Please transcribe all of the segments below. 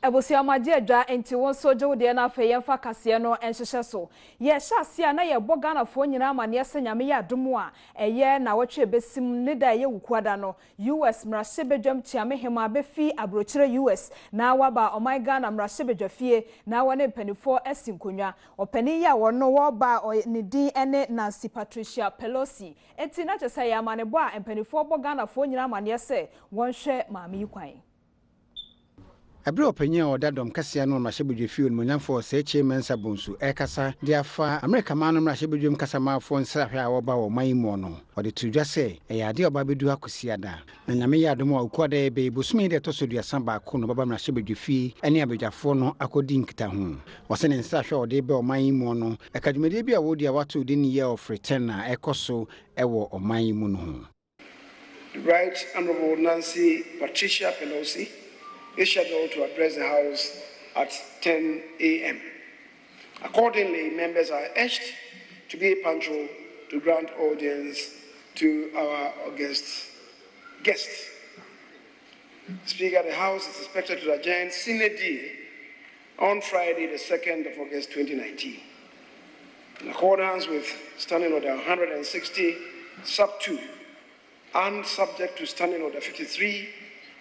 Ebusia maji edwa enti won soje wo de na afa yemfa kase no enhyehyɛ so ye hyaase na ye boga na fo nyina amane nyame ya domo a eye na wotwe besim ne da ye wukuada no US mrahye bedwam tiame hema befi abrochire US na waba oman Ghana mrahye bedwafie na wone mpanifo asinkonwa opani ya wono wo ba ne din ene Nancy Patricia Pelosi enti na kyesa ya amane bo a mpanifo boga na fo nyina amane se wonhwe maame kwan. Abri openya o Adom kasia no ma hyebedwe fiu no nyamfo seche mensa bonsu ekasa dia fa America man no ma hyebedwem kasa ma fo nsrahwe a wo ba wo man mu no ode tudwa se eyade oba bedu akosia da na nyame ya adom a okuada ebe bosumi de to so duasa ba ko no baba ma hyebedwe fi ene abedwafo no akodi nkita ho wose ne nsrahwe ode be o man mu no ekadwumede bi a wo dia wato de ni year of return na ekoso ewo o man mu no. Right Honorable Nancy Patricia Pelosi is scheduled to address the House at 10 a.m. Accordingly, members are urged to be punctual to grant audience to our august guest. Speaker, the House is expected to adjourn sine die on Friday, the 2nd of August 2019. In accordance with Standing Order 160, Sub 2, and subject to Standing Order 53,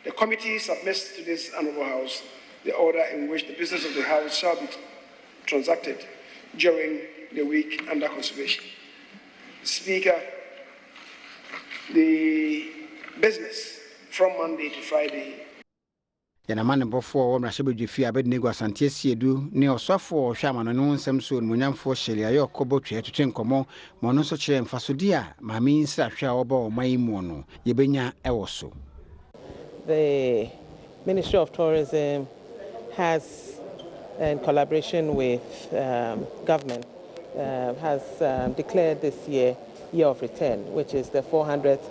the committee submits to this Honourable House the order in which the business of the House shall be transacted during the week under consideration. Speaker, the business from Monday to Friday. Yanamane bofo wo mrahye fi abednego asante siedu ne osofo hwama no nsem so munyamfo hyelia ye okobo twe twetwe nkomo mo no so kire mfasodi a maami nsrahwe a oba o man mu no yebenya ewoso. The Ministry of Tourism has, in collaboration with government, has declared this year of return, which is the 400th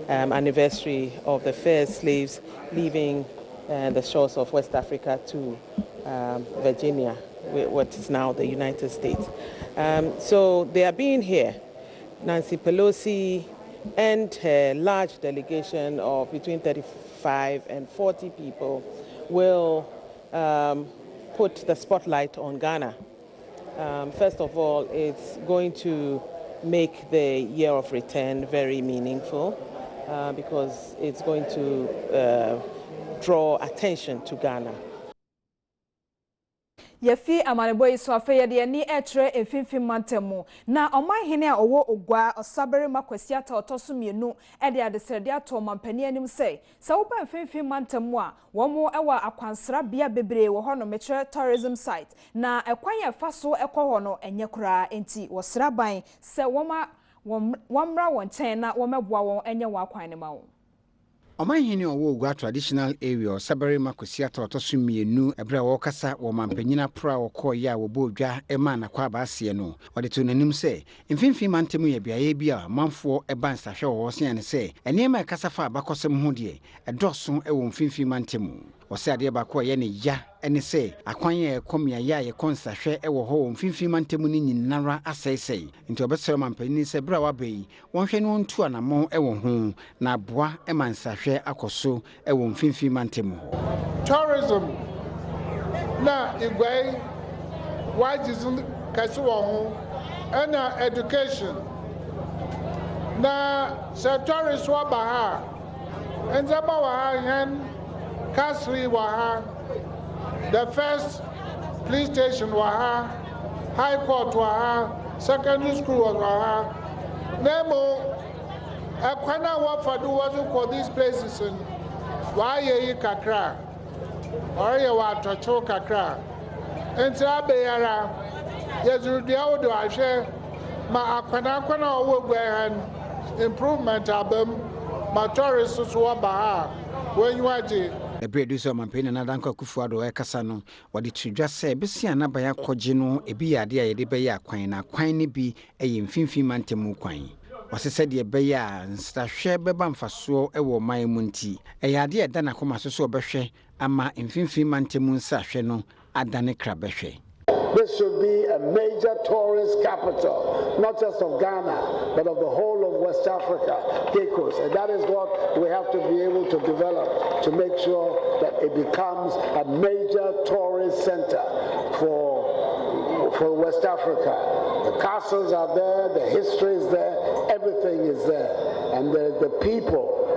anniversary of the first slaves leaving the shores of West Africa to Virginia, what is now the United States. So they are being here. Nancy Pelosi and her large delegation of between 35 and 40 people will put the spotlight on Ghana. First of all, it's going to make the year of return very meaningful because it's going to draw attention to Ghana. Yefi amaneboy so afeye de ni etre emfimfim mantemu na omanhene a owo ogwa osabere makwasiata otoso mienu e de adesrede ato mampani anim sei se wo ba emfimfim mantemu a wo mo ewa akwansra bia bebre wo ho no metre tourism site na ekwan ye fa so ekọ no enye kura enti wo sraban se wo mra won chen na wo meboa won enye wo akwan ne ma wo. Omanhene owo ogwa traditional area osabere makwasiata otoso mienu ebra wo kasa wo mampanyina pra wo koya wo bodwa ema na kwa baase no ode to nanim se mfimfim mantemu ye biaye bia manfo eba nsahwe wo se ne se enema kasa fa abakosem ho de edoso e wo mfimfim mantemu wose ade ba ko ye ne ya ene se akwan ye komia ya ye konsahwe e wo ho mfimfim mantemu ni nyinara asesei nti obesere mampanyini se bra wa bai wonhwe no ntu anamo e wo ho na boa e mansahwe akoso e wo mfimfim mantemu ho. Tourism na igwai wajizun kaso wo ho na education na se tourist wa ba ha enzaba wa ha yan Kasri Waha, the first police station Waha, High Court Waha, secondary school Waha. Nemo, a Kwana Wafadu wasn't for these places in Waye Kakra, or Yawato Kakra. And Sabayara, Yazudiaudo, I share my Akwana Wogan improvement album, my tourists Wabaha, when you are. The producer mampeni na danko kufuado ekasa no wadi tudwa se besia na baya koje no ebi yade a yede beya kwan na kwan ne bi eye mfimfim mantemu kwan wasese de beya nsahwe beba mfaso ewo man mu nti eyade e da na koma so so obehwe ama mfimfim mantemu nsahwe no adane kra behwe This should be a major tourist capital, not just of Ghana, but of the whole of West Africa, Cape Coast. And that is what we have to be able to develop to make sure that it becomes a major tourist center for West Africa. The castles are there, the history is there, everything is there. And the people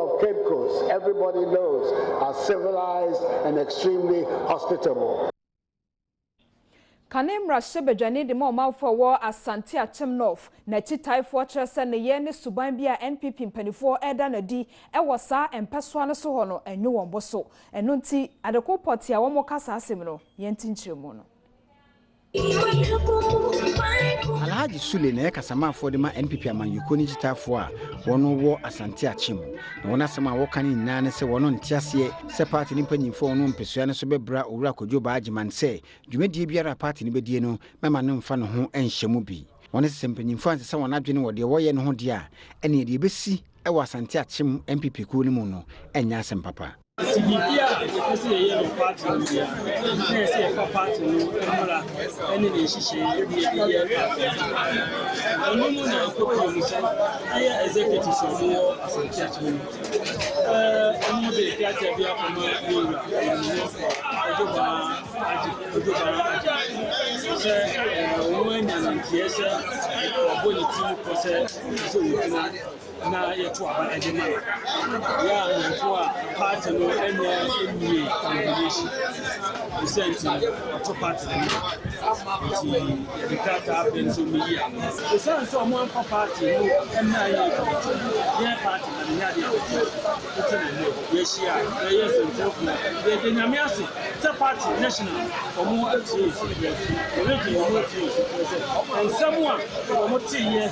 of Cape Coast, everybody knows, are civilized and extremely hospitable. Kanemra Shebejani de Moma for war as Santia Chimnov, Nechitai Fortress and the Yeni Subambia NPP Penifo Edanadi, Ewasa and Peswana Sohono, and New Boso, and Nunti at the Copotia Womokasa Semino, Yentin Chimono. Alhaji Sule na kasama afode ma NPP amanyuko ni gitafo a wono wo Asante Achim na wona sama wo kan nyina ne se wono ntiase se party ni panyimfo wono mpesua ne so bebra owura kojo ba agiman se dwumedie biara party ni bedie no mema ne mfa no ho enhyemu bi wona se mpanyimfo anse se wona adwene wo de wo ye ne ho de a ene de besi e wo Asante Achim NPP ku ni mu no enya asem papa. Sibia esi ye party no ya esi fa party no amara eni ne hihye ye onu mu na ko mu sai aye executive so Asante Achim onu de theater bia ko ma yura onu enya na tiese oboni ti ko se so na yetu aba ejema ya yetu party no enya emi combination essentially to party the dictator happens to me here the sense of one party no enya ye party na nya dia we share yes and the nyamiase the party national omo ati already omo ati and someone omo ti here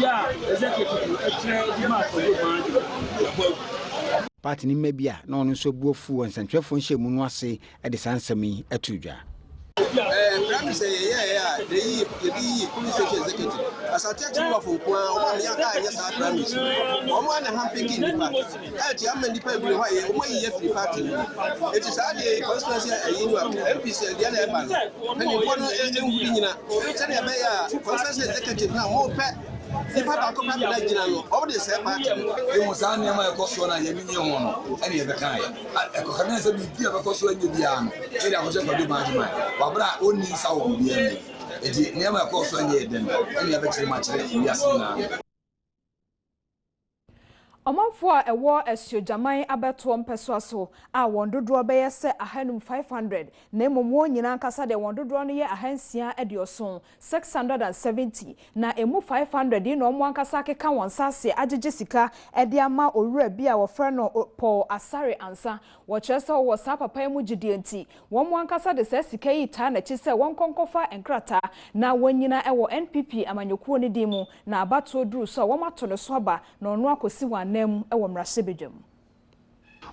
yeah, executive party ni mebia na ono so buofu nsantwefo nhemu no ase e de sansami atudwa prime say yeah the police executive Asante Achim of Nkwa omo ya ka anya sa prime omo na hampiki nipa ati am nipa bi ho ye omo ye free party it is ade constituency ayinu MPC dia na e ba no ni kono enwuri nyina tene ya be ya constituency executive na mo pe nipa ba ko ba na gina no omo de say party e mo sa ne ma e koso na ye ni ho no ene ye be kan ya e ko kana se bi bia be koso anya bia no e da ho se kwado ma jima wa bra oni sa wo bia ni e di ne ma koso anya e den ene ye be kire ma kire ya sina Omanfo a ewo esuojaman abeto mpeso aso a wondodo beye se ahanum 500 na emomo nyina nkasa de wondodo no ye ahansia edioson 670 na emu 500 di no mo nkasa keka wonsase agege sika ede ama owura bi a wofre no Paul Asare ansa wo kyerese wo sa papa emu gidie nti wo mo nkasa de se sika yi ta na chi se won konkofa enkrata na wonyina ewo NPP amanyokuo ni di mu na abato duru so wo mato no so aba na ono akosi wan ewo mrasebedwam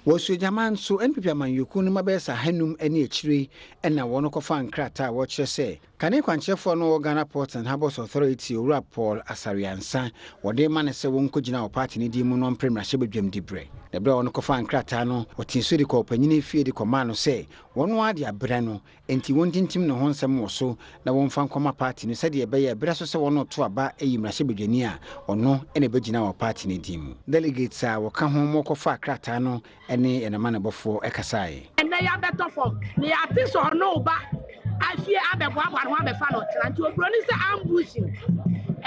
wosu jaman so NPP amanyuku no mabesa hanum ani akire na wono kofa nkrata wo kire se kane kwanchefo no Ghana Port and Harbours Authority owura Paul Asariansa wode ma ne se wonko gina o party ni di mu no mrasebedwam dibre debre wono kofa nkrata no wotinso di ko panyine fie di koma no se wono ade abre no enti wontintim ne ho nsem wo so na wonfa nkoma party no se de be ye bre so se wono to aba eyi mrasebedwani a ono ene begina o party ni di mu delegates a woka ho mo kofa nkrata no ene enama ne bofo ekasai ene ya beto fom ne ya tiso no ba afie abebo abaro abefa no tranti obroni se ambushing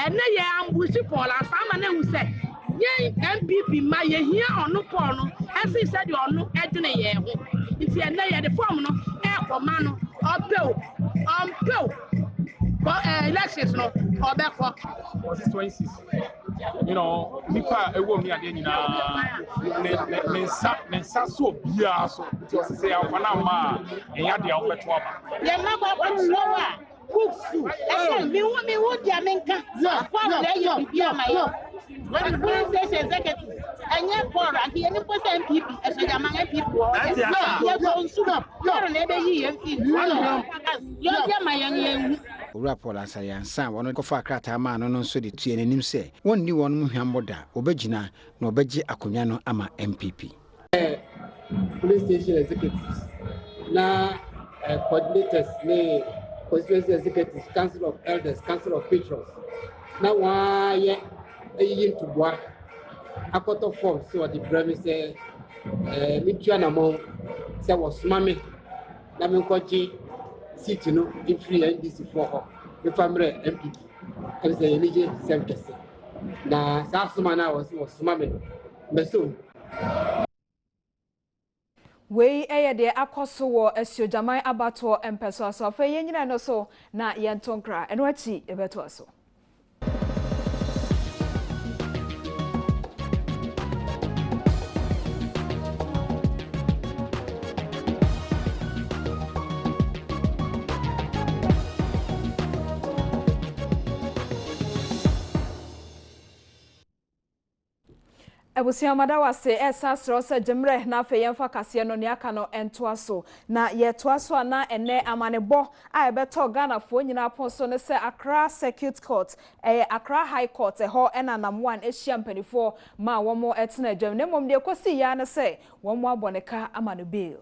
ene ye ambushi Paul asama na hu se ye MPP ma ye hia onu Paul no esi se de onu edene ye ho nti ene ye de form no e koma no opeo elections no obeko was 26 you know nipa ewo mi ade nyina mensa so bia so to say afana ma enya de obeto aba ye ma ba so wa books mi wo dia menka for le ye bia ma ye when the police executive enye Paul and ye ni po se MPP esoja man MPP o ye go nsuga Paul na ebe yi ye mfi yo dia ma ye owura Paul Asariansa wono kofa krata ma no nso de tue nanim se wonni wonum hwamboda obegina na obegye akonya no ama MPP police station executives na coordinators ne constituency executives, council of elders, council of patrons. Now why yin to bois a quarter form so the premise say Michian among say was mammy. Now me kwaji seat no in free NDC for her. The family MPP. And say immediate 7%. Na Sasumana was mammy. Meso we de akoso wo asiojaman abato empeso aso fa yenyina no so na yentonkra eno achi ebeto aso. Ebusia madawase esasro se jemre na feyemfa kase no ne aka no entoaso na yetoaso na ene amanebo a ebeto Ghana fo nyina ponso ne se Accra Circuit Court Accra High Court ho enanam one ehia mpanifo ma womo etena dwam ne mom de kosi ya ne se womo aboneka amano bail.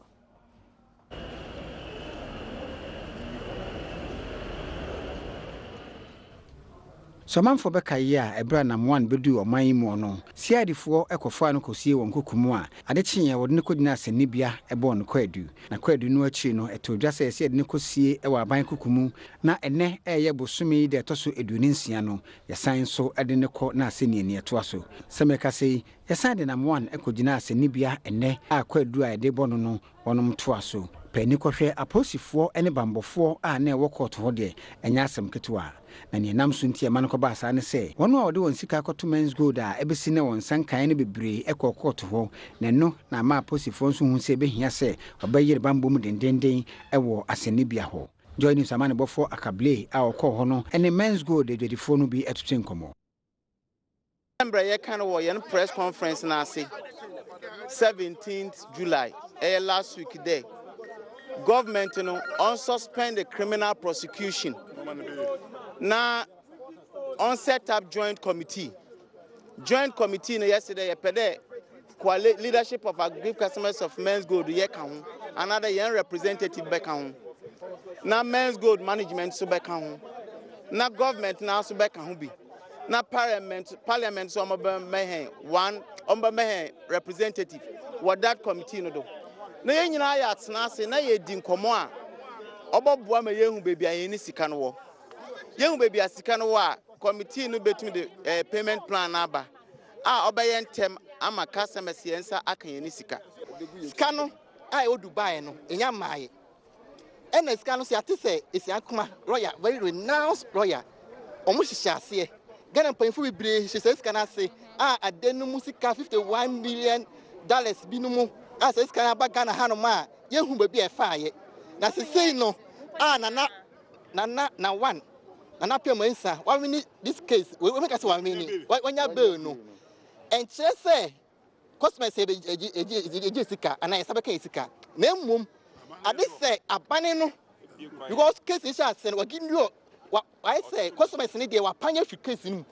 So manfo beka yi a ebra na mwan bedu oman mu no siadifo ekofa no kosie won kokumu a ade kyenye wode ne kodina asenibia ebo no kwadu na kwadu no achi no etodwa se siade ne kosie ewa aban kokumu na ene eye bosumi de toso eduninsia no yesan so ade ne ko na aseni ne eto aso semeka sei yesan de na mwan ekogina asenibia ene a kwadu a ede bono no wonom to aso pani kohwe aposifo ene bambofo a na ewo court ho de enya asem ketewa na ne nam so ntia man ko ba asa ne se wono a wode won sika koto men's gold a ebesi ne won sankan ne bebre ekọ court ho na no na ma aposifo nso hu se behia se obayire bambom dendenden ewo asenibia ho joining samane bofo akable a okọ ho no ene men's gold edwedifo no bi etutu nkomo Embre ye kan wo ye press conference na ase 17th July last week there government on suspend the criminal prosecution now on set up joint committee yesterday pede leadership of aggrieved customers of men's gold ye kan another young representative back on now men's gold management so back on now government now so back on be now parliament so one representative what that committee no do na ye nyina ya atena ase na ye di nkomo a oboboa ma ye hu bebi ayen ni sika no wo ye hu bebi asika no wo a committee no betumi de payment plan na aba a obaye ntem ama customers ye nsa aka ye ni sika no a o Dubai no enya maaye ena sika no se atese esi akoma lawyer very renowned lawyer omo hihia ase Ghana panfo bibre hihia sika na ase a adenu musika $51 million binumu as this kind of Ghana Hanoma, Yahu be a fire. Now, say no, na one. And up your mensa, 1 minute this case, we make us 1 minute. When you burn no. And just say, Cosme say Jessica, and I sabaka Jessica. Name mum, I did say a banano because case is just and we're giving you what I say, Cosme say they were panya for case in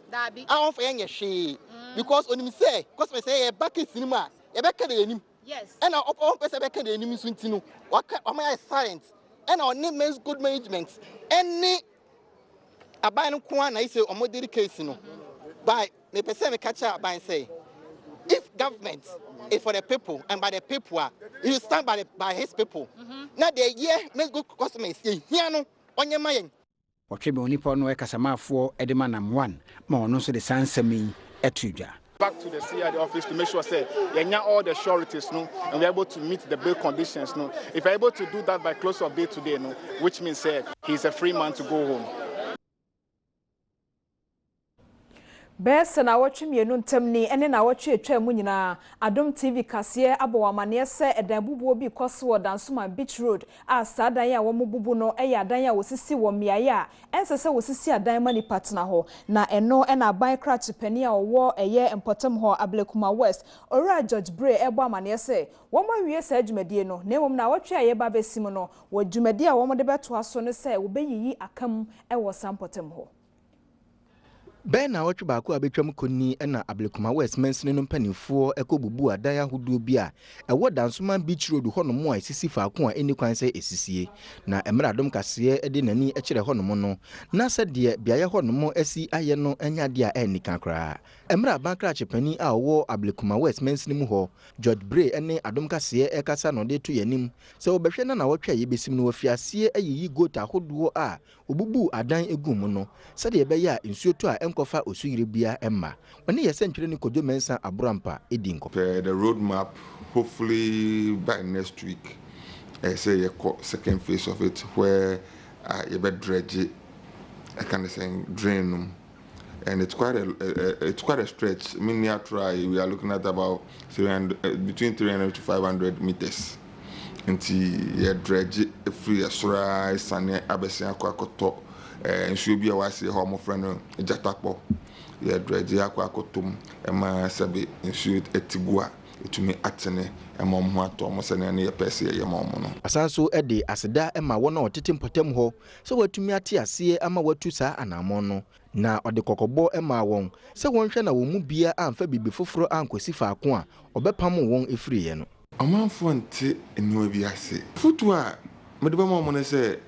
our friend she because when you say, Cosme say a back in cinema, a back in yes. And our own person back in the enemy swintino. What am I silent? And our name is good management. Any a buying kwan I say or more dedication. By the person catch up by say if government is for the people and by the people you stand by his people. Now the year make good customers here no on your mind. What we only for no ekasama for Edemanam 1 ma ono so de sansami etuja. Back to the CID office to make sure say you all the sureties no and we're able to meet the bail conditions no. If you're able to do that by close of day today no, which means say he's a free man to go home. Bese na watch mienu ntemni ene na watch etwa mu nyina Adom TV kase abowamane se edan bubuo bi koso dansuma Beach Road a sadan ya wo bubu no eya adan ya wosisi wo miaye a ensese wosisi adan mani partner ho na eno ena aban crash pani a wo eye empotem ho Ablekuma West ora George Bray ebo amane se wo ma wie se adwumadie no na emom na watch aye ba besim no wo dwumadie a wo de beto aso ne se wo beyiyi akam e wo sampotem ho. Ben na watch baako abetwam konni na Ablekuma West mensene no mpanimfoɔ ekobubu adan ahodoɔ bi a ɛwɔ Dansoman Beach Road hɔ no mo a esisi faako a eni kwan sɛ esisie na emra Adom kaseɛ de nani ɛkyerɛ hɔ no mo no na sɛ de biaye hɔ no mo asi ayɛ no anya de a ɛni kankra emra bankra chepani a ɔwɔ Ablekuma West mensene mu hɔ George Bray ne Adom kaseɛ ɛkasa no de to yanim sɛ obɛhwɛ na wɔtwa yebesim no wafiaseɛ ayiyi goat ahodoɔ a obubu adan egu mu no sɛ de ɛbɛyɛ a nsuo to a kofa osuyire bia emma oni yese ntwere ni kojo mensa aburampa edinko the roadmap hopefully by next week say you second phase of it where you be dredge I can say drain and it's quite a stretch. I mean, we are looking at about 300, between 300 to 500 meters until you dredge free asura sane abesia kwakoto and should be a wise home friend Jatapo. Yeah, dredge aquacotum, and my sabi, and shoot a tibua to me atene, and Mom Thomas and any person, your mom. Asanso Eddie, as a da, and my one or titim potem ho, so what to me at tia see, and my what to sa and amono. Now, or the cocobo and my wong, so one shana will move beer and fabi before Uncle Sifa Qua, or Bepamo wong if free. A man for tea in Noviase. Footwear, Madame Momona say,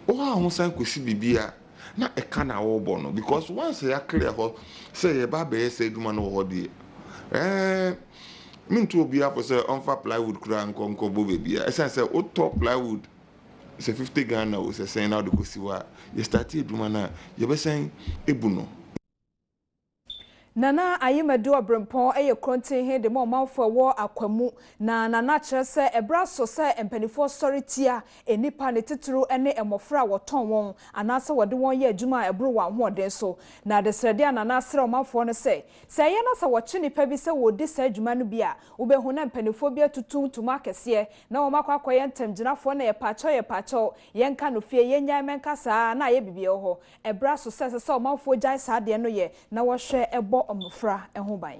oh, I won't say could see beer. Na e kana wo bono because once ya clear ho say e ba be say duma no ho de min to bia for say on fa plywood kura nkonko bo be bia e say o top plywood say 50 Ghana o say now de kosiwa you start duma na you be saying ebuno Nana Ayimadu Abrempon eye krontin he de mo manfo wo akwamu na nana kire se ebra so se empanifo story tia enipa ne tituru ene emofra woton won anase wode won ye adwuma ebro wa hoden so na de srede nana sre manfo no se ye na se wo chi nipa bi se wo de sa adwuma no bia wo be hu na empanifo bi atutum tuma kese na wo makwa akoye ntamgyinafo na ye pacho ye nka no fie ye nya menka saa na ye bibie ho ebra so se manfo jai saa de no ye na wo hwe ebo omfra eho ban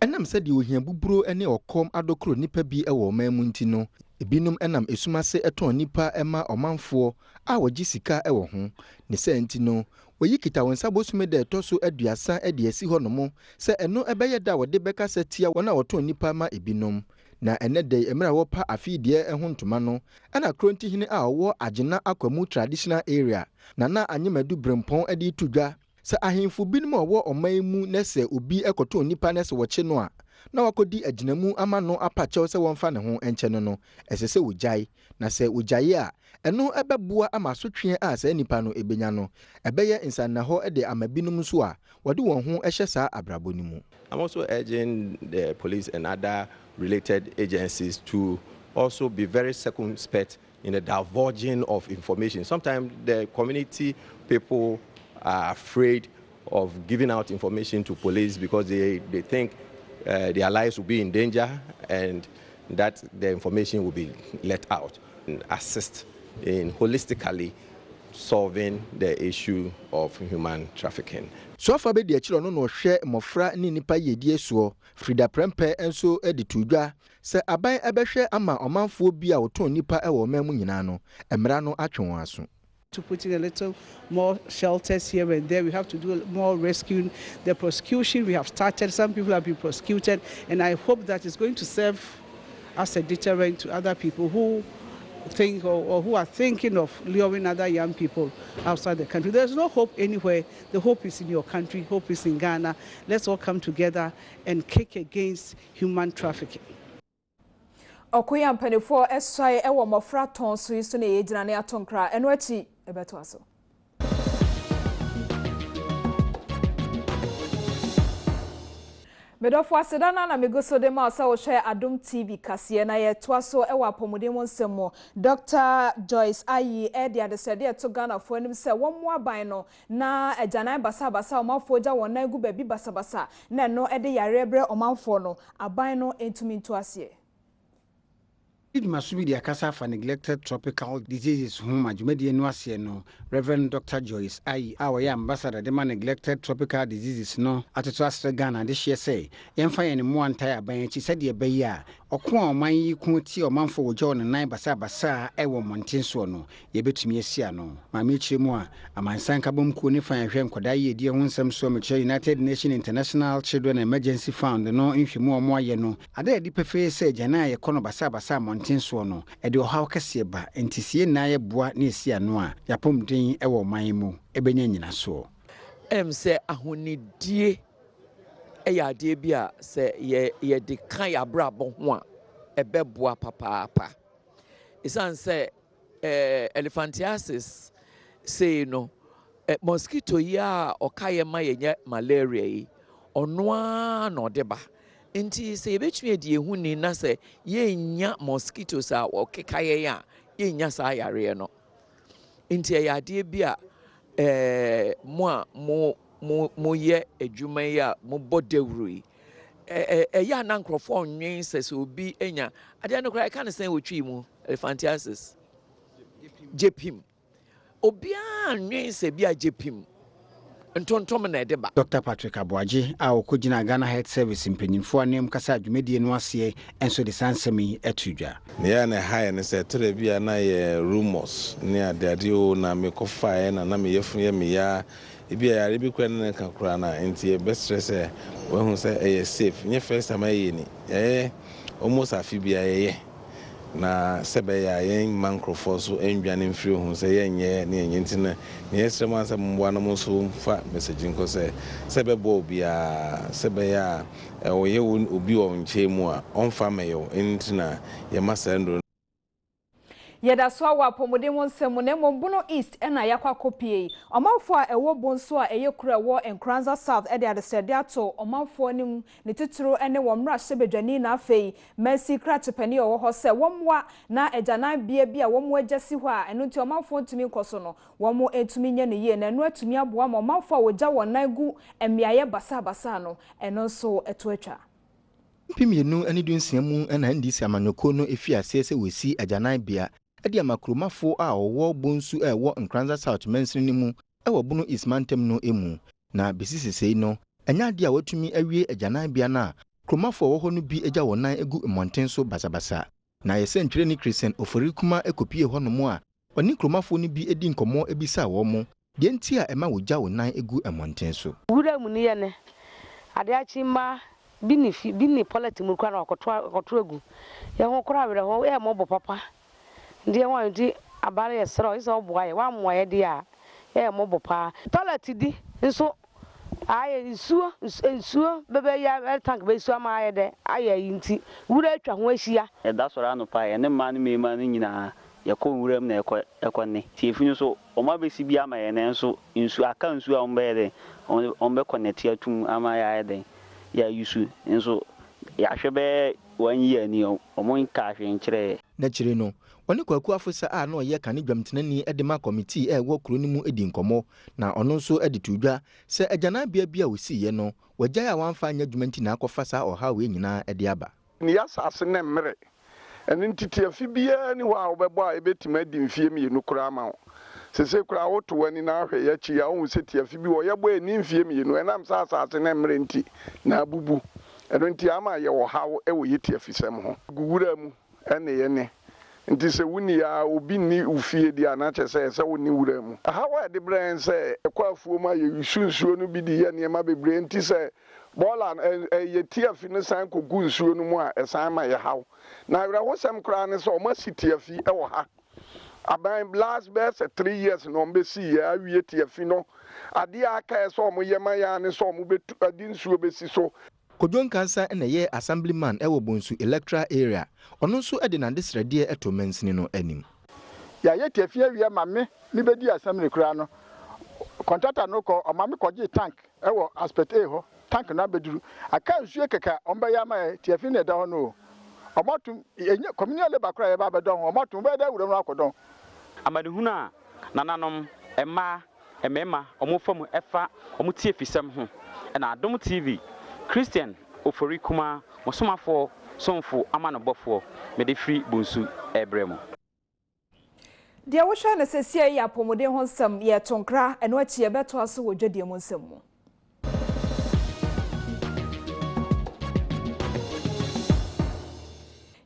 enam se de ohia buburo ene okom adokro nipa bi ewo mamu nti no ebinum enam esumase eton nipa ema omanfo a wogi sika ewo ho ne se nti no oyi kita wonsa bosume de toso aduasa ede asi ho no mo se eno ebeye da wode beka setia wona woton nipa ma ebinum na ene de emra wo pa afidie eho ntoma no ana kronti hene a wo agena akwamu traditional area na Anyimadu Brempon ade tudwa sa ahemfo binum owo oman mu na se obi ekoto nipa na se woche no a na wakodi aginamu ama no apachew se wonfa ne ho enche no esese wojai na se wojai a eno ebeboa ama sotwe a se nipa no ebenya no ebeye insanna ho de amabinum so a wode won ho ehye sa abraboni mu. I'm also urging the police and other related agencies to also be very circumspect in the divulging of information. Sometimes the community people are afraid of giving out information to police because they think their lives will be in danger and that the information will be let out and assist in holistically solving the issue of human trafficking. So far be the chilo no hwe mofra ni nipa yedie so Frida Prempe enso edi tudwa se aban ebehwe ama omanfo bi a woton nipa ewo mamu nyina no emra no atwon aso. To put in a little more shelters here and there. We have to do more rescuing. The prosecution we have started. Some people have been prosecuted, and I hope that it's going to serve as a deterrent to other people who think or who are thinking of luring other young people outside the country. There's no hope anywhere. The hope is in your country. Hope is in Ghana. Let's all come together and kick against human trafficking. Okoya mpanefo esai ewo mofra ton so iso na yegyina na atonkra eno achi ebeto aso. Medofo asedana na megoso de ma sa wo hwe Adom TV kase na ye to aso ewo apomodem nsemo Dr. Joyce Ayi edi adesede to Ghana fo anim se wo mo aban no na ajanan basa omafo ja won na gu babi basa na no ede yare bre omafo no aban no entumi nto ase. It must be the Akasa for neglected tropical diseases whom Ajumedi no Reverend Dr. Joyce Ayi, our ambassador, the man neglected tropical diseases no at Ghana this year say, Yemfa any more entire bench, he said, ye beya, ɔko a ɔman yi ko ti ɔmanfo wogya ne nan basa ɛwɔ mmɔnten so no yɛbɛtumi asia no maame kyerɛ mu a amansan kabom kuo ne fan hwɛ nkɔdaa yi edi ho nsɛm so mekyerɛ United Nations International Children Emergency Fund no nhwɛmu ɔmo ayɛ no ada yɛde pɛfɛɛ sɛ gyana a yɛkɔ no basa mmɔnten so no ɛde ɔhaw kɛseɛ ba nti sie na yɛboa ne asia no a yɛapɔmden ɛwɔ ɔman mu ɛbɛnya nyina so sɛ ahonidie adeɛ bi a sɛ yɛde ka yɛabrabɔ ho a ɛbɛboa papaapa ɛsiane sɛ elephantiasis sei no mosquito yi a ɔka yɛ ma yɛnyɛ malaria yi ɔno a na ɔde ba nti sɛ yɛbɛtumi adi ehu ni na sɛ yɛnya mosquitoes a ɔkeka yɛn a yɛnya saa yareɛ no nti ɛyɛ adeɛ bi a mo yɛ adwuma yi a mo bɔ dawuro yi ɛyɛ ana nkurɔfoɔ nwen sɛ obi anya adeɛ no koraa ɛka ne sɛn wɔtwi mu elephantiasis jepim obiara nwen sɛ bi a jepim ntontom na ɛde ba Dr. Patrick Aboagye a ɔkɔgyina Ghana Health Service mpanyinfoɔ anem kasa dwumadie no aseɛ ɛnso de sansɛm yi ɛto dwa ne ya ne hae ne sɛ tere bi a na yɛ rumors ne adeade o na mekɔfaeɛ na meyɛfo yɛ meya ebi a yare bi kora ne ka kora na nti ɛbɛsrɛ sɛ wɔhu sɛ ɛyɛ safe nyɛ first time ayɛ ni almost afi bi ayɛ na sɛbɛyɛ a yɛn mankrofo so ndwane mfiri ho sɛ yɛnyɛ ne yɛnyɛ nti na ne yɛsrɛ mu asɛ mboa no mo so fa message nko sɛ sɛbɛbɔ obi a sɛbɛyɛ a ɔyɛ obi wɔ nkyɛn mu a ɔmfa mɛyɛ nti na yɛma sɛndo yɛda so awa pomode mo nsɛm na Bono East na yakwa kopie ɔmanfo a ɛwɔ bonso a ɛyɛ kura wɔ Nkranza South ɛde adesɛde ato ɔmanfo anim ne titiro ne wɔn mmra hyebedwani na afei Mercy Kratepani ɔwɔ hɔ sɛ wɔmwa na agyanan bia bi a wɔn agyasi hɔ a ɛno nti ɔmanfo ntumi nkɔ so no wɔn etumi nya ne yie na ɛno atumi aboa ma ɔmanfo a wɔgya wɔn nan gu mmeaeɛ basa no ɛno nso ɛto atwa Pimienu ani dunsia mu na ndisi amanyɔko no efi ase sɛ wɔsi agyanan bia edi amakromafo a ɔwɔ bonsu ɛwɔ Nkranza South Mansini mu ɛwɔ Bono East Mantem no emu na besisisei no ɛnya ade a watumi awie agyanan bia na kromafo ɔwɔ hɔ no bi agya wɔnan egu mmɔnten so basabasa na yɛsɛ ntwere ne Christian Oforikuma ekopie hɔ no mu a ɔne kromafo no bi edi nkɔmɔ ebisa wɔ mo de nti a ɛma wogya wɔnan egu mmɔnten so wura mu ne ne ade achimba bini politi mu kwa na ɔkɔto egu yɛ ho kora werɛ ho mɔbɔ papa ndiye wan di abare yesro iso oboa ye wa moye di a mobo pa toilet di nso aye nsuo bebe ya tank be suo ma aye de aye yinti wura atwa ho ahia da soro no pa ye ne ma ne mema ne nyina ye ko wuram na ekɔ ne tiefinu so o ma be si bia ma ye ne nso nsu aka nsu a on be de on be connect atum ama ya de ya yusu nso ya hwebe wan ye ni o mo nka hwe nkyere na kyire no ɔne kwaku afosa a na ɔyɛ kane dwamtenani edema committee ɛwɔ kuro no mu edi nkɔmɔ na ɔno nso edi tudwa sɛ agyanan bia bia osiye no wagyae a wanfa anya dwumanti na akɔfa saa ɔha we nyina ɛde aba ni yasase ne mmere ɛne ntiti afi bia ni hɔ a wobɛbɔ a ebetima adi mfie mienu kura ma wo sese kura woto wani na ahwɛ ya chi ya wo seti afi bi wo yɛbɔ ani mfie mienu ɛnam sa asase ne mmere nti na abubu ɛno nti ama yɛ wɔ hawo ɛwɔ yeti afisɛm ho gugura mu ɛne yɛ ne nti sɛ wuni ya obi ni ufie di anache sɛ woni wura mu hawa de brɛn sɛ ɛkwafuo ma yɛ yusunsuo no bi di yɛ nneɛma bebree nti sɛ bɔɔla yɛ tiafi no san kogu nsuo no mu a ɛsan ma yɛ haw na awurahosɛm koraa ne sɛ ɔma si tiafi ɛwɔ ha aban last best 3 years no mbesi yɛ awie tiafi no adeɛ aka yɛ sɛ ɔmo yɛ ma yɛ ne sɛ ɔmo betu adi nsuo besi so Kodjon Kansa na ye assemblyman ewo bonsu electoral area ono nso ede na desrede eto mansini no anim ya ye tiafia wi ma me bedi assembly kura no contractor no ko ma me koje tank ewo aspect A ho tank na beduru aka nsuo keka omba ya ma tiafi na da ho no omotum enye communal labor kura ye ba bedon omotum be da wura no akodon amadehuna nananom emema omofam efa omutie fisem ho na Adom TV Christian Oforikuma mosomafo somfo amanobofo mede free bonsu ebremo de wo hwa na sesia yi apomode ho nsam ye tonkra eno achi ebeto aso wo dwadie mo nsam mu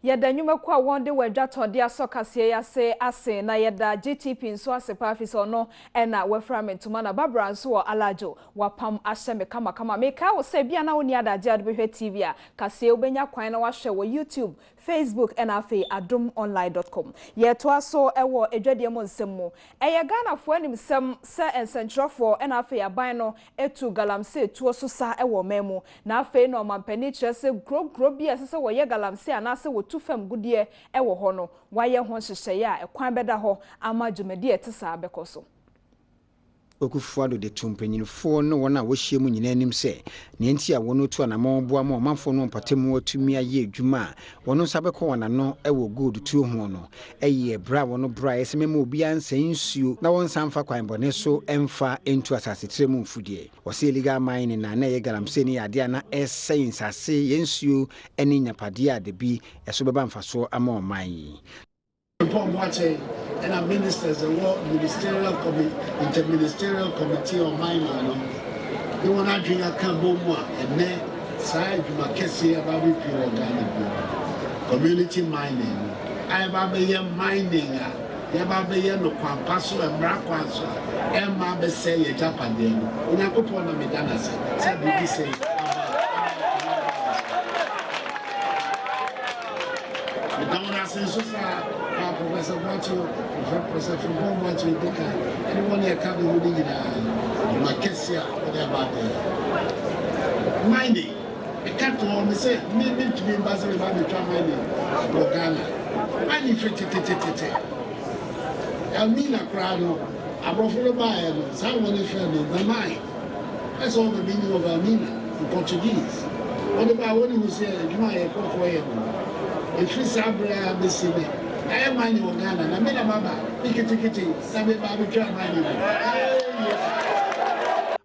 Yeda nyume kwa wonde wedwa tode asokase ya se ase na yeda GTP nso ase pa afisa no ena weframentuma na babra nso wo alajo wapam ahyeme kama meka wo se bia na woni adaje adbehwe TV a kase obenya kwan na wahwe wo YouTube Facebook and afi adomonline.com. Ye to aso ewo edwadie mo nsem mo. Eye Ghana fo anim sem se ensentrofo and afi aban no etu galamse tu so sa ewo memu. Na afi no mampani kire se gro bi asese wo ye galamse anase wo tu fam gudie ewo ho no. Waye ho hyehyeye a ekwan beda ho ama dwumadi etisa abekoso. Okufuado de tumpanyinfo no wona wo hye mu nyina anim se ne enti a wono tu anamon boa ma omanfo no mpatemu atumi aye adwuma wono sabekọ wana no ewo gold tu ho no eye bra wono bra esemema obi ansan nsuo na won sanfa kwan bone so emfa entu asase tiremu mfudie wose illegal mining na ye galamse ni ade na esen sase yensuo eni nyapade ade bi eso beba mfaso ama oman and our ministers, the interministerial committee on mining. They want to drink a camboma and then side to Macassia Baby Pure community mining. I have mining. Yababe no Pampaso and Braquanso, and Mabe say a Japan. When I go on a Medana, said, say, the Dona says, Professor Watcho, Professor from home watching Dicker, anyone here coming with the Macasia, whatever. Mining, a cat on the say, maybe to be ambassador about the mining, Ghana. Mining for Elmina Crado, I brought for the buyer, someone is the mine. That's all the meaning of Elmina in Portuguese. What about what you say, you might have come for him? If you say, I'm the city. I am mining Ghana, and I made a baba, Pikiti, Sabi Babu mining.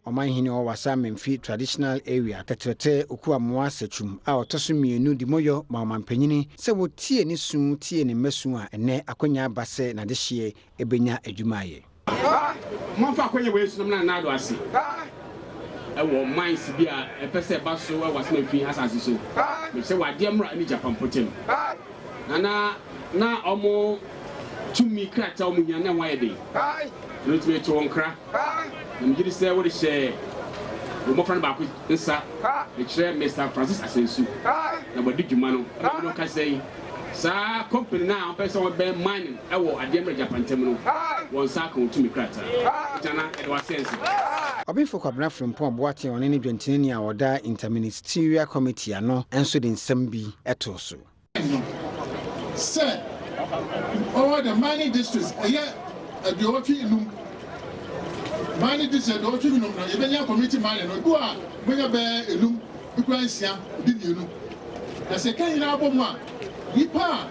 Omanhini o wasam mfi traditional area tetrete okua moasechum a otoso mienu di moyo ma omanpanyini se wo tie ni sun tie ni mesu a ene akonya base na de hye ebenya adwumaye monfa akonya we sunum na nado ase ewo mines bi a epese baso wa wasna fi asase so me se wade mra ni Japan potem na omo tumi krata omo nya na waye dey no tumi to onkra ngiri se wo de she mo fran ba ko nsa e kire Mr. Francis Asensu na bodi dwuma no no ka sei sa company na on person we be mining ewo ademre Japan tem no won sa ka tumi krata jana e wa sense Obinfo kwabna from Pom Boate on any dwentini a oda interministerial committee ano enso de nsem bi eto so Sir, all the mining districts, the Ochi mining district, the Ochi, even community mining, or go on, bring a bear, a loom, because Siam, did you know? The second album, Yipa,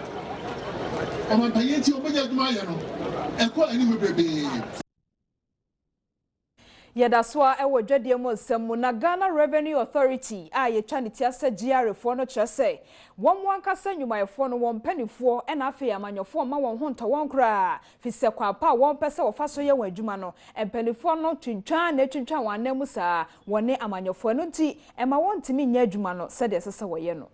or my Payeti, or Mayano, and call any baby. Yedaswa ewo dwadie mo nsem na Ghana Revenue Authority a ye twa ne tiase GR fo no kire se won wankasa nyumayefo no won panifo e na afi amanyofo ma won ho nto won kra fi se kwa pa won pese wo fa so ye won adwuma no empanifo no twintwa wan namu saa woni amanyofo no nti e ma won timi nya adwuma no se de sese wo ye no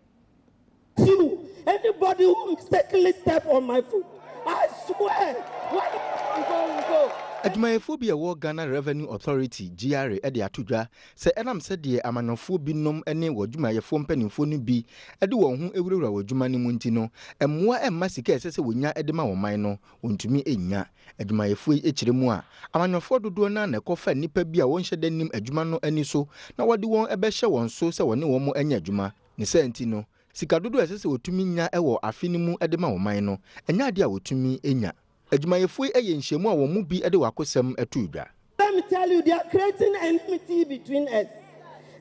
anybody who mistakenly step on my foot I swear when go Adwumayefo bi ewo Ghana Revenue Authority GR ede atodwa se enam se de amanofo binom ene wadwumayefo mpanimfo no bi ede won ho ewurawura wadwuma ne mu nti no emmoa emma sika esese wonya ede ma woman no wontumi enya adwumayefo ekire mu a amanofo dodo na ekofa nipa bi a wonhye danim adwuma no ani so na wode won ebehye won so se wone won mo enya adwuma ne senti no sika dodo esese wotumi nya ewo afinimu ede ma woman no enya ade a wotumi enya Adwumayefo eye nhyiamu a wo mu bi ede wakosem atudwa. Let me tell you, they are creating enmity between us.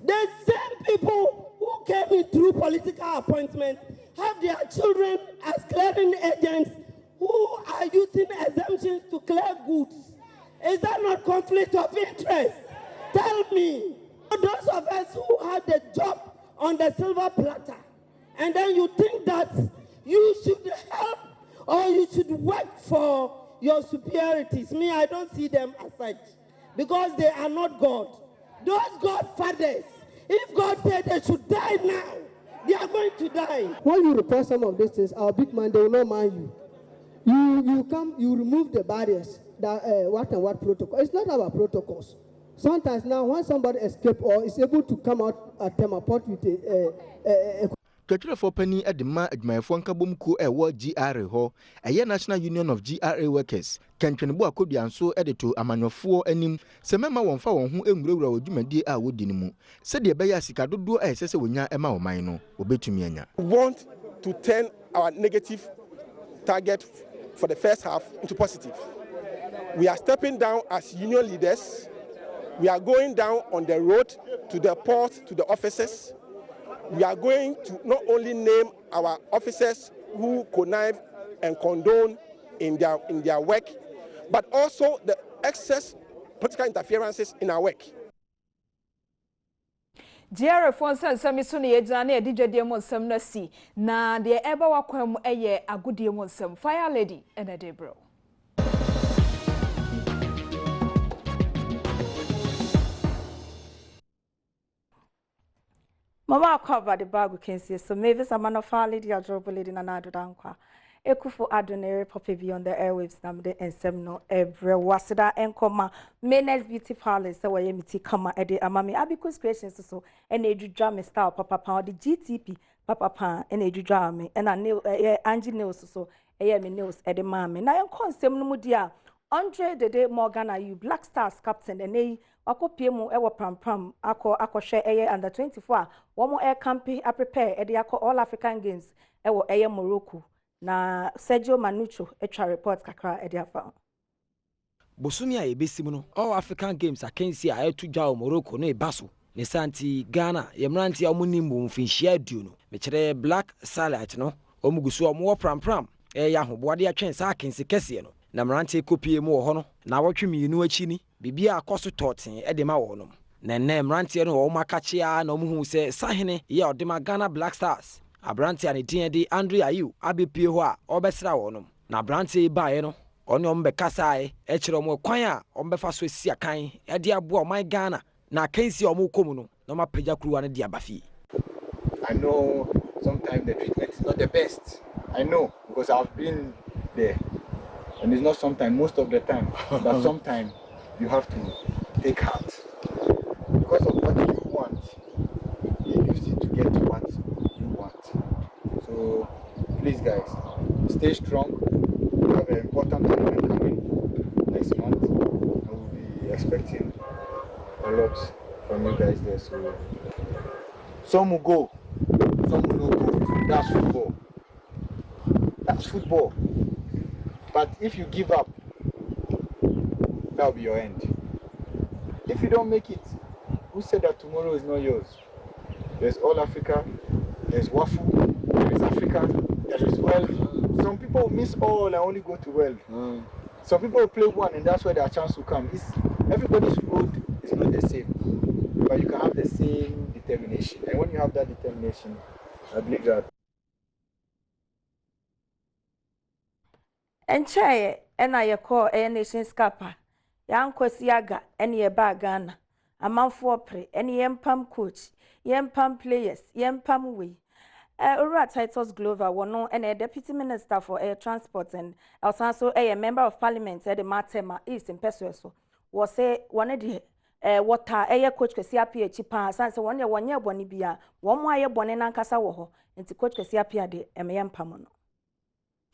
The same people who came in through political appointments have their children as clearing agents who are using exemptions to clear goods. Is that not conflict of interest? Tell me. Those of us who had the job on the silver platter, and then you think that you should help or you should work for your superiorities. Me, I don't see them as such, because they are not God. Those godfathers, if God said they should die now, They are going to die. When you report some of these things, our big man, they will not mind you. You remove the barriers, that what and what protocol. It's not about protocols. Sometimes now, when somebody escapes or is able to come out at Temaport with a Twatwerɛfoɔ pani de ma adwumayɛfoɔ nkabomkuo ɛwɔ GRA hɔ ɛyɛ National Union of GRA Workers kɛntwɛnebo akodua nso de to amanyɔfoɔ anim sɛ mɛma wɔn fa wɔn ho nwurawura wɔ dwumadie a wɔdi no mu sɛdeɛ ɛbɛyɛ sika dodoɔ a ɛsɛ sɛ wɔnya ɛma ɔman no wɔbɛtumi anya. We want to turn our negative target for the first half into positive. We are stepping down as union leaders. We are going down on the road to the port, to the offices. We are going to not only name our officers who connive and condone in their work, but also the excess political interferences in our work. GRA fonsa nsami so ne yegyina na yedidwadie mo nsam na si na de eba wakwam eye agodie mo nsam fire lady ena de bro. Mama cover the bag we can see. So maybe some man of fire lady or job lady na nadu dankwa. Ekufu Adonere Poppy beyond the airwaves namde and semno every wasida enkoma Menes Beauty Palace so why miti kama ede amami abikus creations so and edu drama style papa pa the GTP papa pa and edu drama and a nail Angie nails so me nails ede mami na enko nsem no mu dia Andre Dede Morgan are you Black Stars captain and a akopie mu ewo pram akɔhwɛ eye under 24 one more air camping a prepare ede akɔ All African Games ewo eye Morocco na Sergio Manucho etwa report kakra ede afa Bosumi a yebesimu no All African Games akensi a etu dwa Morocco no ebaso ne santi Ghana yemranti a omunimbo mfinhia aduo no mekere Black Starlight no omugusu omwo pram ya hoboade atwen sa akensi kese no na mranti kopie mu ho no na wotwe mienu achi ni bibia akoso toten ede ma wo no na nne mranti no wo makachia na omuhu se sahene ye odema Ghana Black Stars abranti ane din de Andre Ayew abepie ho a obesra wo no na abranti baaye no ono mbekasaae e kire omo kwan a ombefa so sia kan e de abo oman Ghana na kansi omo komu no na mapagya kuruwa ne de abafi. I know sometimes the treatment is not the best. I know because I've been there. And it's not sometimes, most of the time. But sometimes you have to take heart. Because of what you want, you use it to get to what you want. So please guys, stay strong. We have an important tournament coming next month. And we'll be expecting a lot from you guys there. So some will go, some will not go. That's football. That's football. But if you give up, that'll be your end. If you don't make it, who said that tomorrow is not yours? There's All Africa, there's Wafu, there's Africa, there is World. Some people miss all and only go to World. Some people play one and that's where their chance will come. Everybody's road is not the same, but you can have the same determination. And when you have that determination, I believe that. Enchaye ena ye call nation scapa yankwasi aga ene ye ba Ghana amanfo pre ene ye mpam coach ye mpam players ye mpam we Ura Titus Glover wono ene deputy minister for air transport and also a member of parliament at the Matema East in Pesueso was say one de water air coach kwesi apia chipa sanse one ye boni bia one mo aye boni nankasa wo ho nti coach kwesi apia de emeye mpam no.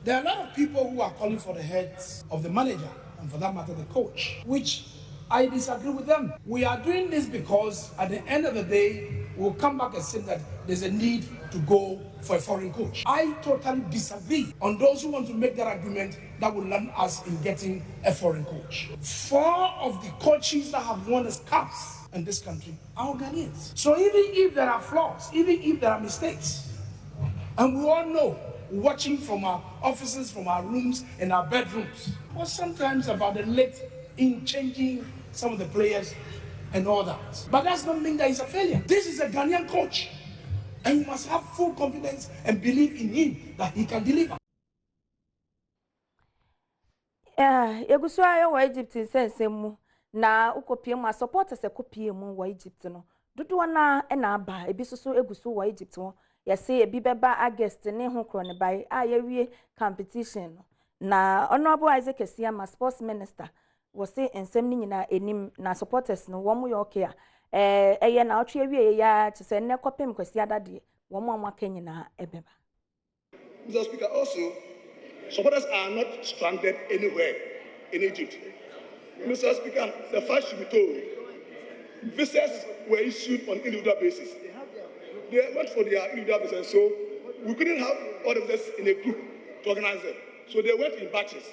There are a lot of people who are calling for the heads of the manager and for that matter the coach, which I disagree with them. We are doing this because at the end of the day, we'll come back and say that there's a need to go for a foreign coach. I totally disagree on those who want to make that argument that will land us in getting a foreign coach. 4 of the coaches that have won the cups in this country are Ghanaians. So even if there are flaws, even if there are mistakes, and we all know, watching from our offices, from our rooms and our bedrooms, was sometimes about the late in changing some of the players and all that. But that's not mean that he's a failure. This is a Ghanaian coach, and you must have full confidence and believe in him that he can deliver. Egusua wa Egypt sense mu na ukopie mu supporters ekopie mu wa Egypt no. Dodo na aba ebi soso egusu wa Egypt ho yɛse ebi bɛba August ne ho kro ne bai a yɛwie competition no na honorable Isaac Esiama sports minister was say ensem ni nyina enim na supporters no wo mo yɛ okay a ɛyɛ na ɔtwe awie ya te sɛ ne kɔpem kwasi adade wo mo amaka nyina ebeba. Mr. Speaker, also supporters are not stranded anywhere in Egypt. Mr. Speaker, the fact should be told. Visas were issued on individual basis. They went for their individual visas, so we couldn't have all of this in a group to organize them. So they went in batches.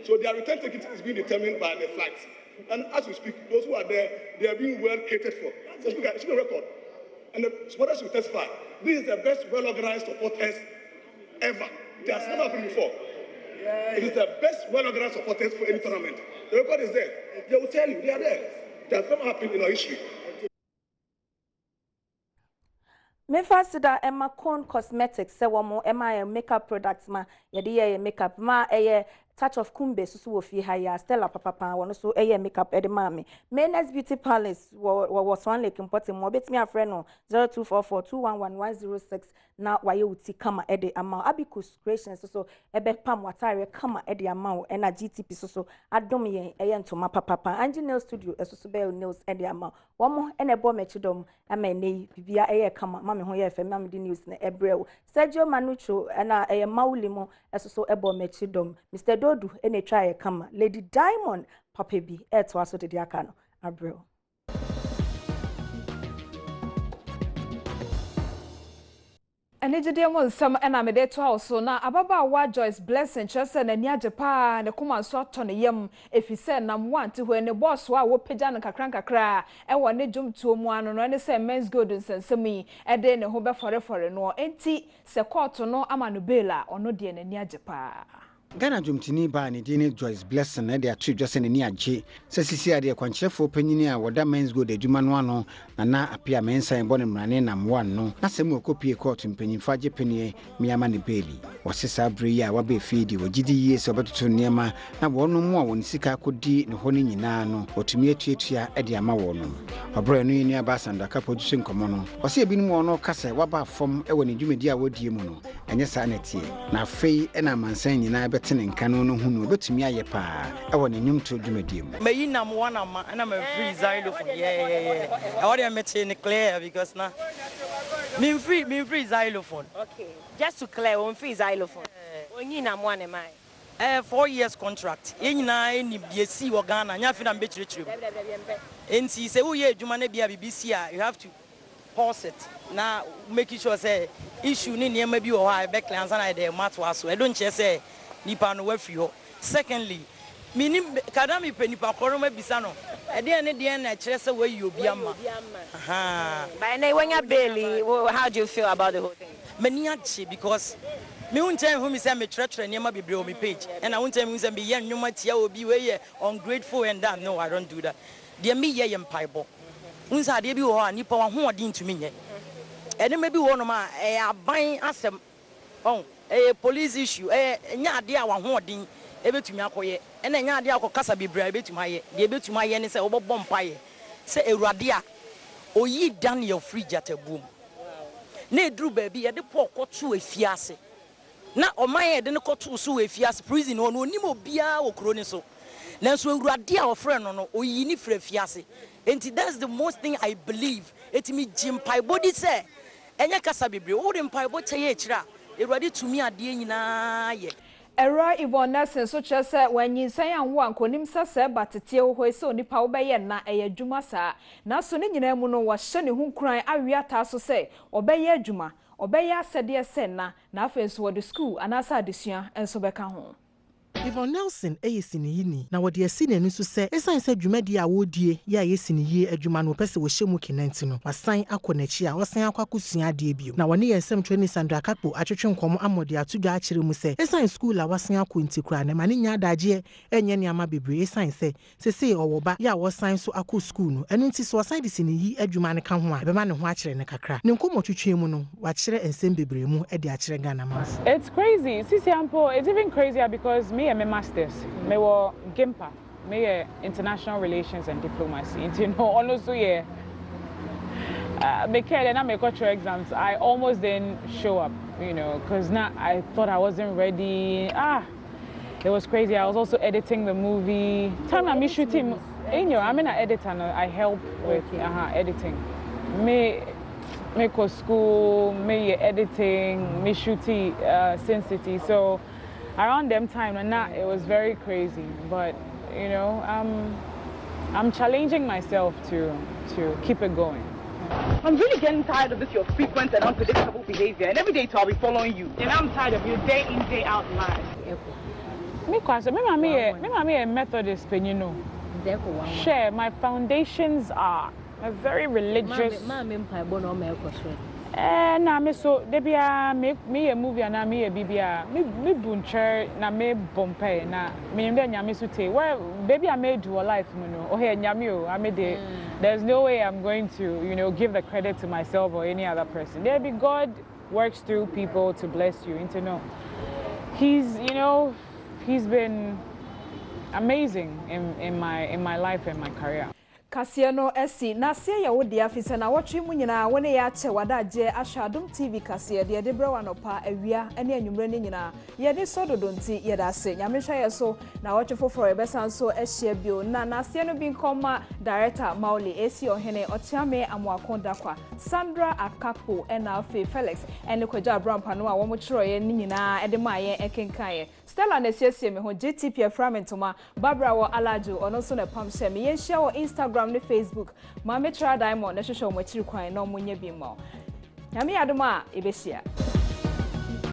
So their return ticket is being determined by the flights. And as we speak, those who are there, they are being well catered for. So Speaker, it should be a record. And the supporters will testify. This is the best well-organized supporters ever. It has never happened before. It is the best well-organized supporters for any tournament. The record is there. They will tell you, they are there. It has never happened in our history. Me first da Emma Cone Cosmetics say wo mo Emma makeup products ma ye de makeup ma touch of kumbe so wo fi ha ya Stella papa wono so makeup e de ma me Menes Beauty Palace wo Swan Lake importing mo betimi afre no 0244211106 na waye uti kama e de ama Abicus Creations so ebe pam watare kama e de ama e na GTP so adom yen ntoma papa Angie Studio so be nails e de ama wo mo e na ebo mechidom ama nei bibia kama mame ho ye fe mame di news na ebrew Sergio Manucho na maulimo so ebo mechidom Mr. Dodu ene try kama Lady Diamond papa bi to aso de aka no abrew. Enejide mo nsam na me de to also na ababa wa Joyce Blessing chese na ni ajepa ne koma so ato ne yam efise nam wanti ho ne boss wa wo pagya ne kakra e wo ne dwumtuo mu ano no ne se men's gold nsensem yi e de ne ho be fore no enti se court no ama no bela ono de ne ni ajepa. Ghana Jumtini ba ne dine Joyce Blessing na de atu dwase ne ni agye se sisi ade kwankyerefo panyini a woda men's gold adwuma no ano na apia mensan bɔ ne mrane nam wan no na se mu okopie court mpanyimfa agye panie miama ne beli wɔsesa bre yi a wabe feedi wogidi yie se obetoto niema na wɔno mu a wɔn sika akodi ne ho ne nyinaa no otumi atuatua de ama wɔno ɔbro no yini aba sandaka produce nkomo no wɔse ebi mu wɔno kasa waba fam wɔ ne dwumadi a wodie mu no ɛnyɛ saa na tie na afei na mansan nyinaa tene nkano no hunu betumi aye pa e woni nyumto dwumadie mu meyi nam wana ma na me free xylophone I want to make it clear because na me free xylophone. Okay, just to clear on free xylophone onyi nam wana mai 4 years contract yenyina eni biesi wo Ghana nya fi na mbe chirechire enti se wo ye adwuma na bia BBC a you have to pause it na make sure say issue ni niam bi wo ha be clear answer na dey matter aso e don't say nipa no wafi ho. Secondly, minim kadami pe nipa koro ma bisa no e de ne de na kire se wayi obi ama by na when you barely how do you feel about the whole thing? Many achi because me unten hu mi say me tretre niam bebre o mi page and I unten hu say me ye nwoma tia obi we ye ungrateful and that no I don't do that. De me ye empaibo unsa de bi wo ha nipa wa ho odi ntumi nye ene me bi wo no ma e aban asem on police issue nya ade a wahodin ebetumi akoye ena nya ade akokasa bibra ebetumi aye de ebetumi aye ne se obobbo mpaye se ewurade a oyi Daniel fridge atabum na eduru ba bi ye de pokoto afiase na oman ye de ne koto so afiase prison no onim obia okro ni so nanso ewurade a ofre no no oyi ni fra afiase enti that's the most thing I believe etimi jimpai body say enya kasa bibra wo de mpai bo cheye ekira Eradi tumi ade nyina ye Era Yvonne Nelson so chese wanyinsan anwo ankonim sase batete ho ese onipa wo beye na eye adwuma saa na so ne nyina mu no wo hye ne hu kran awe ata so se obeye adwuma obeye asede se na afenso wo de school anasa adesua enso beka ho Yvonne Nelson yini na wode asi n'ani so se esan se dwumadi a wodie ya yesini yi adwuma no pese wo hyemu kenanti no wasan akonachi a wasan akwakusua ade bio na wone yesem twani Sandra Kakpo atwetwe nkomo amode atudwa akire mu se esan school a wasan akonti kura na mane nya adaje enye niama bebre esan se sese owoba ya wasan so akọ school no enu nti so wasan de sini yi adwuma ne ka ho a bema ne ho akire ne kakra ne nkomo twetwe mu no wakire ensem bebre mu de akire Ghana ma. It's crazy. Sisi Ampo, it's even crazier because me my masters, me were GIMPA, me international relations and diplomacy. You know, honestly, yeah. Because then I make cultural exams, I almost didn't show up, you know, because now I thought I wasn't ready. It was crazy. I was also editing the movie. Time I'm shooting, I'm an editor. I help with editing. Me go school, me editing, me shooting Sin City. So around them time, and that it was very crazy. But you know, I'm challenging myself to keep it going. I'm really getting tired of this your frequent and unpredictable behavior, and every day I'll be following you. And I'm tired of your day in, day out life. Me a Methodist, you know. Share my foundations are very religious. Na me so debia me a movie na me a bibia me buncher na me bompe na me nde nyame so te where baby I made do a life you know oh here nyame o I made it. There's no way I'm going to, you know, give the credit to myself or any other person. There be God works through people to bless you and to know he's been amazing in my life and my career. Kasiano esi na se ya wodi afise na wotwe mu nyina wone ya che wadaje Adom TV kase de de brewa no pa awia ene anwumre ne nyina ye de sododo nti ye da se nyame hwa ye so na wotwe foforo ye besan so ehia bio na se no bi nkoma director Mauli esi ohene otiame amoakonda kwa Sandra Akapo ena afi Felix ene kwaja brampa no a wo mo kiro ye ne nyina ede ma ye ekenkan ye Stella na siesie me ho GTP Fragmentoma Barbara wo Alajo ono so na pam se me ye share wo Instagram ne Facebook Mame Tra Diamond na hwehwe mo chiri kwan na omunye bi mo Nyame Adom a ebehia